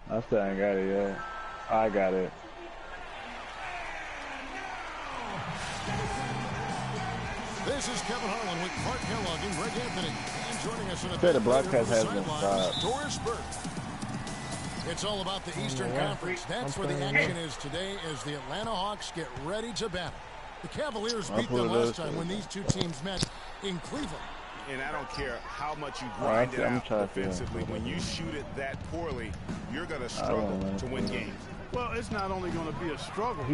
I still ain't got it yet. I got it. This is Kevin Harlan with Clark Kellogg and Greg Anthony. And joining us in The broadcast has been stopped. Doris Burke. It's all about the Eastern Conference. That's where the action is today as the Atlanta Hawks get ready to battle. The Cavaliers beat them last time when these two teams met in Cleveland. And I don't care how much you grind it out defensively. When you shoot it that poorly, you're going to struggle to win games. Well, it's not only going to be a struggle,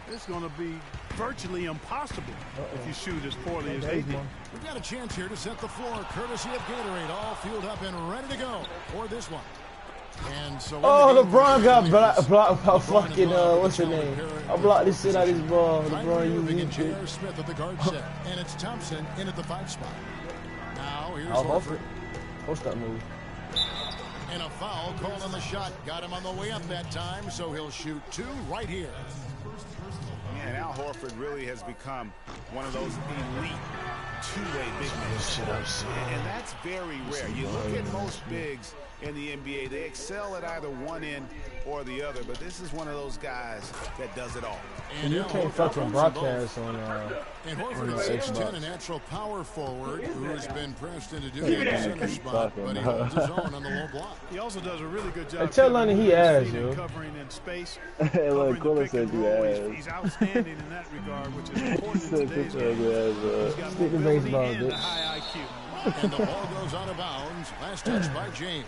it's going to be virtually impossible if you shoot as poorly as they do. We've got a chance here to set the floor, courtesy of Gatorade, all fueled up and ready to go for this one. And so LeBron got blocked by fucking, what's her name? I blocked this shit out of his ball. LeBron, you and J.R. Smith at the guard set. And it's Thompson in at the 5 spot. Now, here's Horford. Post that move. And a foul called on the shot. Got him on the way up that time, so he'll shoot 2 right here. Yeah, now Horford really has become one of those elite two-way big men. And that's very rare. You look at most bigs in the NBA, they excel at either one end or the other, but this is one of those guys that does it all. And you can't fucking broadcast on and Horford is 6'10", a natural power forward who's been pressed into doing the center spot, but he holds his own on the low block. He also does a really good job tell London he ass, yo. Covering in space. Hey, look, Cooler says you ass. He's outstanding in that regard, which is important in today's game. He's got Stick to mobility baseball, and bitch. the high IQ. And the ball goes out of bounds. Last touch by James.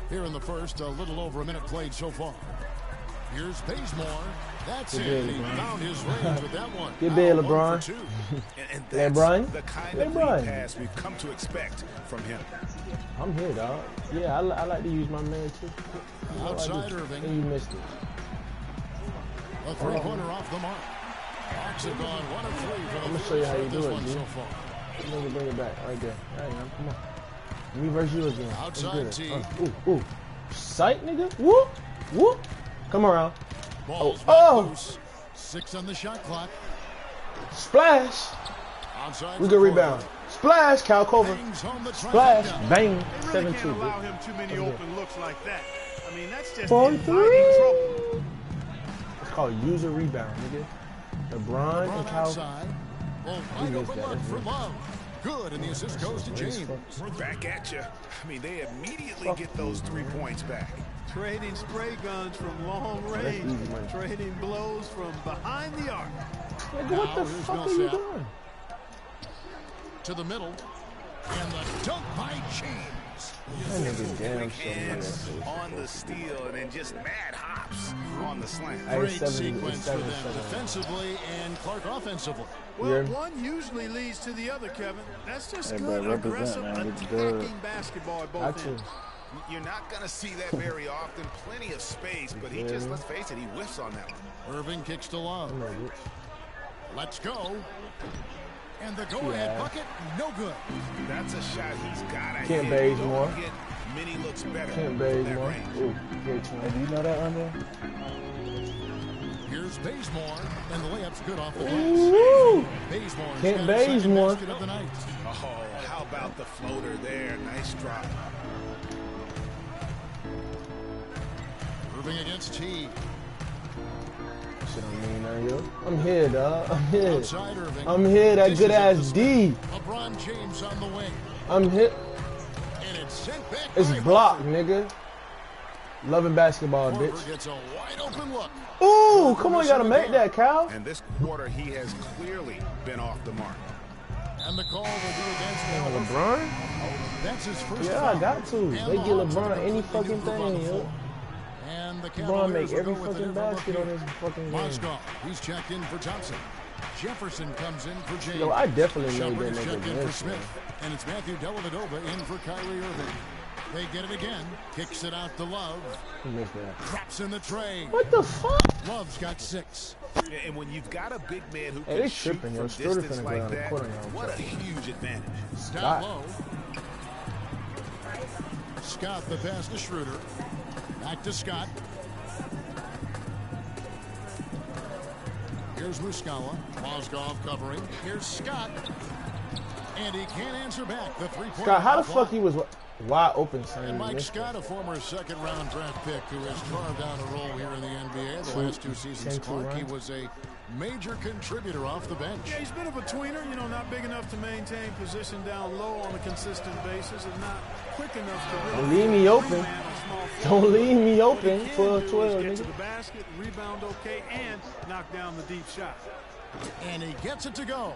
Here in the first, a little over a minute played so far. Here's Bazemore. That's it. He found his range with that one. Good day, LeBron. And that's LeBron. the kind of lead pass we've come to expect from him. I'm here, dog. Yeah, I like to use my man, too. Outside Irving. And you missed it. A three-pointer off the mark. Hawks have gone 1 of 3 for the I'm going to show you how you do it, so dude. far. I'm going to bring it back right there. All right, man. Come on. Let me verse you again. Outside T. Ooh. Sight, nigga. Whoop. Whoop. Come around. Ball's loose. 6 on the shot clock. Splash. Outside We good rebound. Splash. Cal Cover. Splash. Bang. They really 7-2. can't allow him too many open looks like that. I mean, that's just 4-3. inviting trouble. It's called user rebound, nigga. LeBron and Cal. Outside. Well, wide open look for Love. Good, and the assist goes to James. Back at you. I mean, they immediately get those 3 points back. Trading spray guns from long range. Trading blows from behind the arc. Nigga, what the fuck are you doing? To the middle. And the dunk by James. That nigga damn Quick hands on the steal and then just mad hops on the slant. Great sequence for them defensively and Clark offensively. Well, one usually leads to the other, Kevin. That's just good, aggressive, attacking basketball at both ends. You're not going to see that very often. Plenty of space, but he just, let's face it, he whiffs on that one. Irving kicks to Love. Let's go. And the go-ahead bucket, no good. That's a shot he's got to Can't hit. Bazemore. Many looks better. Can't Bazemore. Ooh, great try. Do you know that under? Here's Bazemore, and the layup's good off the glass. Ooh. Bazemore. Can't Bazemore. Of the night. Oh, how about the floater there? Nice drop. Irving against T. Shit don't mean nothing, yo. I'm here, dog. I'm here. Outside Irving. I'm here, that good ass D. LeBron James on the wing. I'm hit. And it's sent back. It's blocked, nigga. Loving basketball, bitch. Gets a wide open look. Ooh, come on, you gotta make that, Cal. And this quarter, he has clearly been off the mark. And the call will be against LeBron? That's his first Yeah, foul. I got to. They give LeBron any fucking thing, yo. And the LeBron make Cavaliers every will go with fucking the basket on this fucking game. Moscow, he's checked in for Thompson. Jefferson comes in for James. Yo, I definitely made Shumpert that is nigga checked in for miss, Smith. And it's Matthew Dellavedova in for Kyrie Irving. They get it again. Kicks it out to Love. He missed that. Traps in the tray. What the fuck? Love's got 6. And when you've got a big man who Hey, can they shoot tripping, yo. from Schroeder distance finna go like down the that, quarter now. what a huge advantage. Down low. Scott the pass to Schroeder. Back to Scott. Here's Muscala. Mozgov covering. Here's Scott. And he can't answer back. The three-point. Scott, how the fuck he was wide open, son? And Mike Scott, a former second-round draft pick who has carved out a role here in the NBA the last 2 seasons. Clark, he was a major contributor off the bench. Yeah, he's a bit of a tweener, you know, not big enough to maintain position down low on a consistent basis and not quick enough to really... Don't leave me open. Don't leave me open for 12, get nigga. to the basket, rebound okay, and knock down the deep shot. And he gets it to go.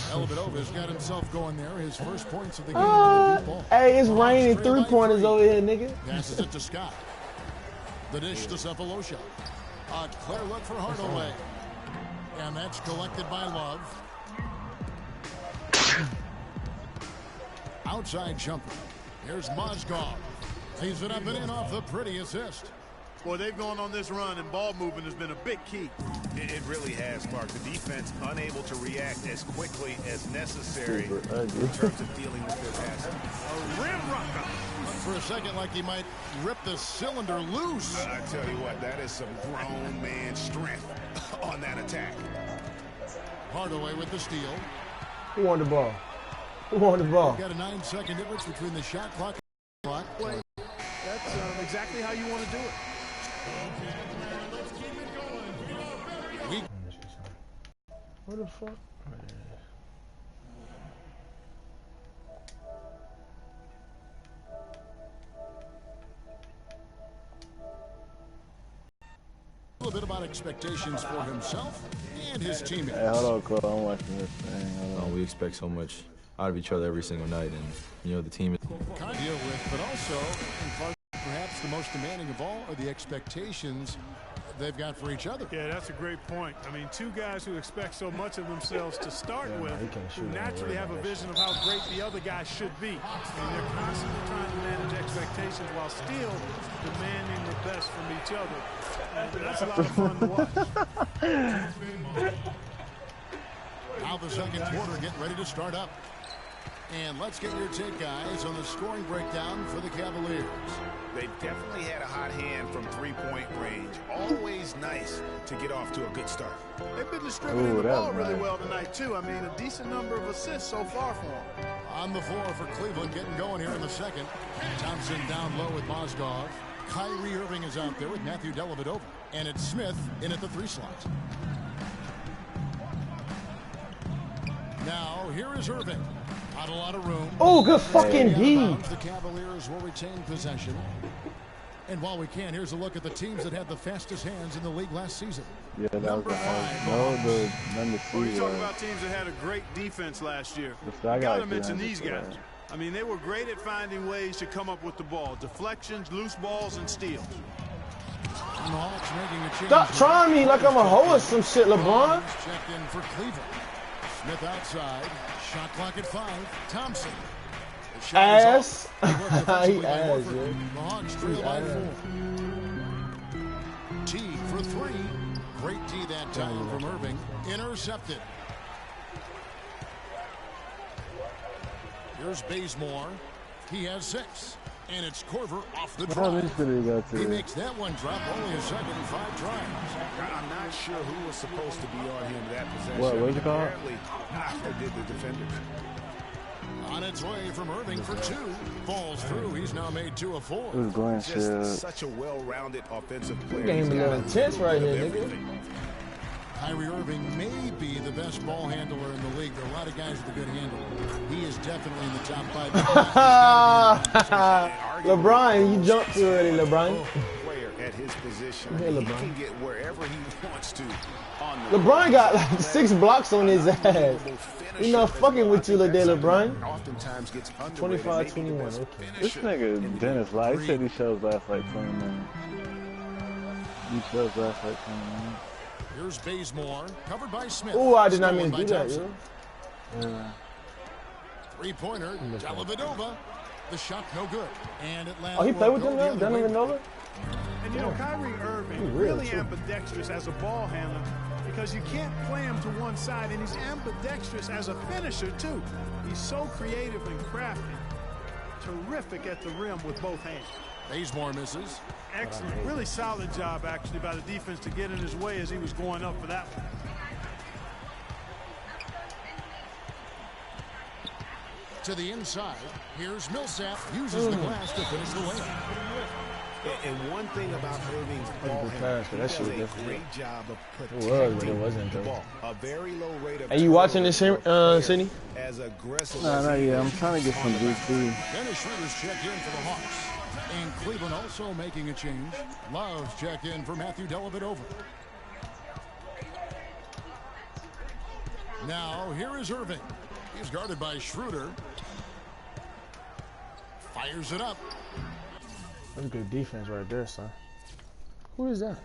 Elvidova's got himself going there. His first points of the game with the deep ball. Hey, it's raining 3-pointers over here, nigga. Passes it to Scott. The dish to Cephalosha. A clear look for Hardaway. And that's collected by Love. Outside jumper. Here's Mozgov. He's it up and in off the pretty assist. Boy, they've gone on this run, and ball movement has been a big key. It really has, Clark. The defense unable to react as quickly as necessary in terms of dealing with their passing. A rim rocker. For a second, like he might rip the cylinder loose. I tell you what, that is some grown man strength on that attack. Hardaway with the steal. Who won the ball? Who won the ball? Got a 9-second difference between the shot clock and the clock. That's exactly how you want to do it. What the fuck? A little bit about expectations for himself and his teammates. Hey, hold on, Cole. I'm watching this thing. We expect so much out of each other every single night, and you know the team is Kind of deal with, but also, and perhaps the most demanding of all, are the expectations they've got for each other. Yeah, that's a great point. I mean, two guys who expect so much of themselves to start with, who naturally have a vision of how great the other guy should be. And they're constantly trying to manage expectations while still demanding the best from each other. And that's a lot of fun to watch. Now the second quarter getting ready to start up. And let's get your take, guys, on the scoring breakdown for the Cavaliers. They've definitely had a hot hand from three-point range. Always nice to get off to a good start. They've been distributing the ball really well tonight, too. I mean, a decent number of assists so far for them. On the floor for Cleveland, getting going here in the second. Thompson down low with Mozgov. Kyrie Irving is out there with Matthew Dellavedova. And it's Smith in at the 3 slot. Now, here is Irving. Not a lot of room. Oh, good fucking D. The Cavaliers will retain possession. And while we can, here's a look at the teams that had the fastest hands in the league last season. Yeah, that was the hard. No, the number 3. Well, you're talking about teams that had a great defense last year. You got to mention these guys. I mean, they were great at finding ways to come up with the ball. Deflections, loose balls, and steals. And the Hawks making a change. Stop trying me like I'm a hoe or some shit, LeBron. Checked in for Cleveland. Smith outside. Shot clock at 5. Thompson. Ass. He ass, yeah. yeah. The Hawks trail by 4. T for 3. Great D that time from Irving. Intercepted. Here's Bazemore. He has 6. And it's Korver off the drive. He makes that one drop only a second in 5 tries. I'm not sure who was supposed to be on him that possession. What's it called? Apparently, neither did the defenders. On its way from Irving for 2. Falls through. He's now made 2 of 4. It was going Just such a well-rounded offensive player. Game a little intense right here, nigga. Kyrie Irving may be the best ball handler in the league. There are a lot of guys with a good handle. He is definitely in the top 5. LeBron, you jumped too early, LeBron. Player at his position. Hey, he can get wherever he wants to. LeBron got like 6 blocks on his ass. He not fucking with you like that, LeBron. Oftentimes gets 25-21. Okay. This nigga Dennis Light, he said he shows last like 20 minutes. He shows last like 20 minutes. Here's Bazemore, covered by Smith. Oh, I did not mean to do that, yo. Yeah. 3-pointer, Dellavedova. The shot no good. And Atlanta. Oh, he played with them now? Donovan Nolan? And you know, Kyrie Irving really ambidextrous as a ball handler because you can't play him to one side, and he's ambidextrous as a finisher too. He's so creative and crafty. Terrific at the rim with both hands. Bazemore misses. Excellent. Really solid job, actually, by the defense to get in his way as he was going up for that one. To the inside. Here's Millsap. Uses the glass to finish the lane. And one thing about Irving's ball pass, but that shit was a different. great job of It was, but it wasn't protecting the though. ball. A very low rate of Are you watching this, Sydney? as aggressive Nah, not yet. I'm trying to get some VC. Dennis Schroeder's checked in for the Hawks. And Cleveland also making a change. Love's checked in for Matthew Dellavedova. Now, here is Irving. He's guarded by Schroeder. Fires it up. That's good defense right there, son. Who is that?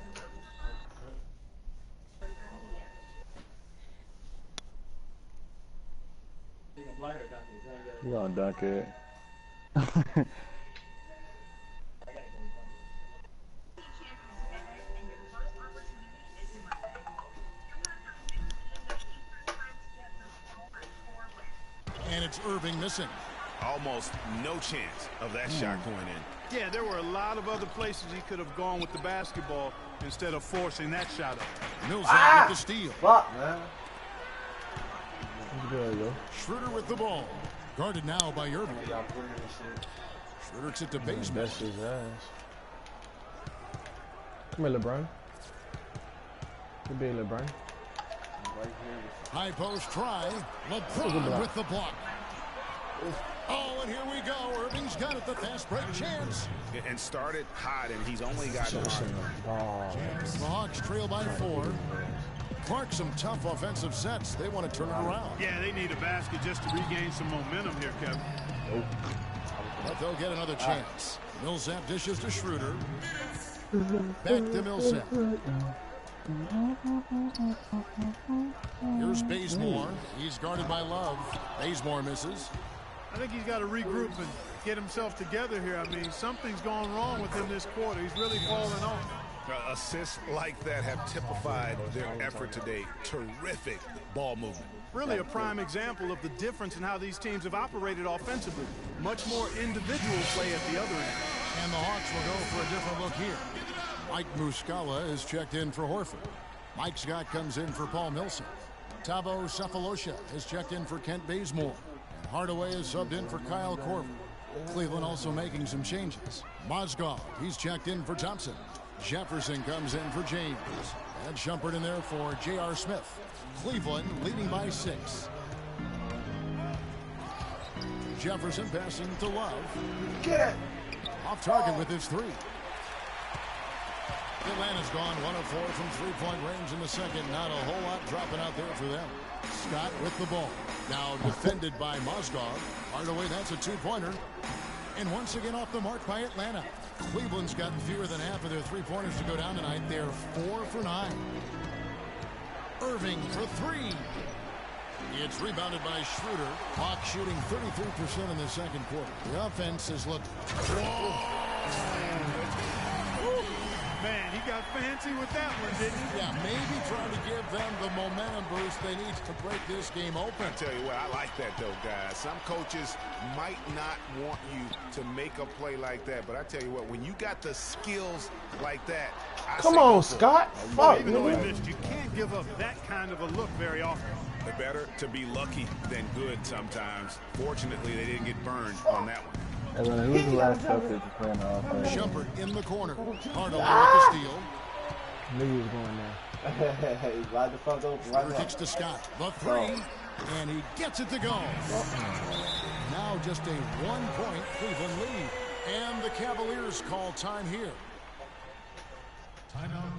You gonna dunk it. And it's Irving missing. almost no chance of that shot going in. Yeah, there were a lot of other places he could have gone with the basketball instead of forcing that shot up. Millsap with the steal. Fuck, man. Good, yo. Schroeder with the ball. Guarded now by Irving. Schroeder to Bazemore. That's his ass. Come here, LeBron. Good big LeBron. High post try. LeBron with the block. Oh, and here we go. Irving's got it. The fast break chance. And started hot, and he's only got The Hawks trail by 4. Clark, some tough offensive sets. They want to turn it around. Yeah, they need a basket just to regain some momentum here, Kevin. But they'll get another chance. Millsap dishes to Schroeder. Back to Millsap. Here's Bazemore. He's guarded by Love. Bazemore misses. I think he's got to regroup and get himself together here. I mean, something's gone wrong with him this quarter. He's really fallen off. Assists like that have typified their effort today. Terrific ball movement. Really a prime example of the difference in how these teams have operated offensively. Much more individual play at the other end. And the Hawks will go for a different look here. Mike Muscala is checked in for Horford. Mike Scott comes in for Paul Millsap. Thabo Sefolosha is checked in for Kent Bazemore. And Hardaway is subbed in for Kyle Korver. Cleveland also making some changes. Mozgov, he's checked in for Thompson. Jefferson comes in for James. And Shumpert in there for J.R. Smith. Cleveland leading by 6. Jefferson passing to Love. Get it! Off target with his 3. Atlanta's gone 1 of 4 from three-point range in the second. Not a whole lot dropping out there for them. Scott with the ball. Now defended by Mozgov. Hardaway, that's a 2-pointer. And once again off the mark by Atlanta. Cleveland's gotten fewer than half of their 3-pointers to go down tonight. They're 4 for 9. Irving for 3. It's rebounded by Schroeder. Hawks shooting 33% in the second quarter. The offense has looked... Man, he got fancy with that one, didn't he? Yeah, maybe trying to give them the momentum boost they need to break this game open. I tell you what, I like that though, guys. Some coaches might not want you to make a play like that, but I tell you what, when you got the skills like that, come on, Scott. Fuck, even though he missed, you can't give up that kind of a look very often. It's better to be lucky than good sometimes. Fortunately, they didn't get burned on that one. Hey, who's the last subject to play on the offense? Shumpert in the corner. Hardaway with the steal. Knew he was going there. He's wide the fuck open. Schroeder kicks to Scott. The 3. And he gets it to go. Now just a 1-point Cleveland lead. And the Cavaliers call time here. Timeout.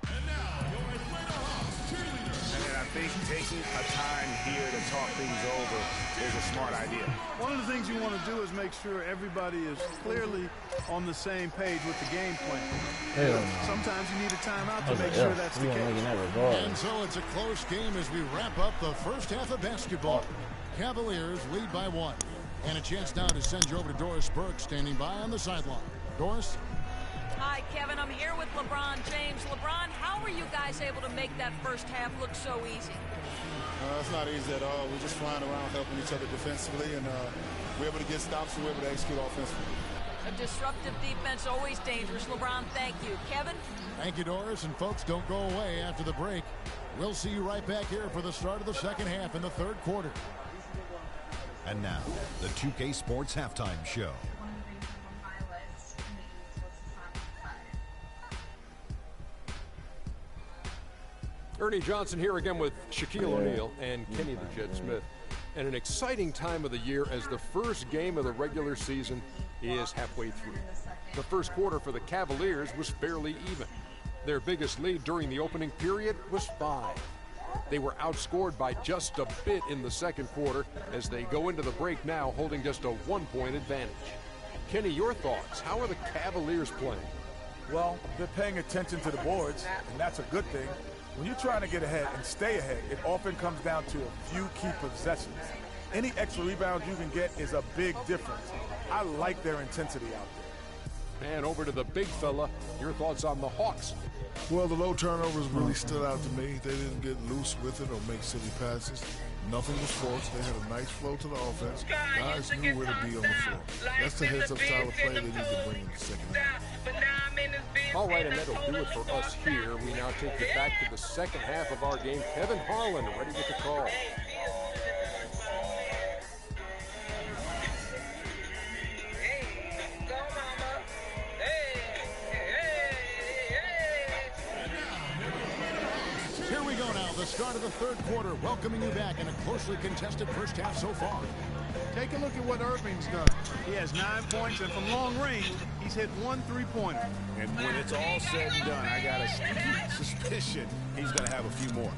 And now, your Atlanta Hawks cheerleaders. And I think taking a time here to talk things over is a smart idea. One of the things you want to do is make sure everybody is clearly on the same page with the game plan. Hell no. Sometimes you need a timeout to make sure that's the case. And so it's a close game as we wrap up the first half of basketball. Cavaliers lead by 1. And a chance now to send you over to Doris Burke standing by on the sideline. Doris? Hi, Kevin. I'm here with LeBron James. LeBron, how were you guys able to make that first half look so easy? It's not easy at all. We're just flying around helping each other defensively, and we're able to get stops and we're able to execute offensively. disruptive defense, always dangerous. LeBron, thank you. Kevin? Thank you, Doris. And folks, don't go away after the break. We'll see you right back here for the start of the second half in the third quarter. And now, the 2K Sports Halftime Show. Ernie Johnson here again with Shaquille O'Neal and Kenny the Jet Smith. And an exciting time of the year as the first game of the regular season is halfway through. The first quarter for the Cavaliers was fairly even. Their biggest lead during the opening period was 5. They were outscored by just a bit in the second quarter as they go into the break now holding just a 1-point advantage. Kenny, your thoughts? How are the Cavaliers playing? Well, they're paying attention to the boards, and that's a good thing. When you're trying to get ahead and stay ahead, it often comes down to a few key possessions. Any extra rebounds you can get is a big difference. I like their intensity out there. And over to the big fella, your thoughts on the Hawks? Well, the low turnovers really stood out to me. They didn't get loose with it or make silly passes. Nothing was forced. They had a nice flow to the offense. Guys knew where to be on the floor. That's the heads-up style of play they need to bring in the second half. All right, and that'll do it for us here. We now take you back to the second half of our game. Kevin Harlan ready with the call. Here we go now, the start of the third quarter, welcoming you back in a closely contested first half so far. Take a look at what Irving's done. He has 9 points, and from long range, he's hit 1 3-pointer. And when it's all said and done, I got a sneaky suspicion he's going to have a few more.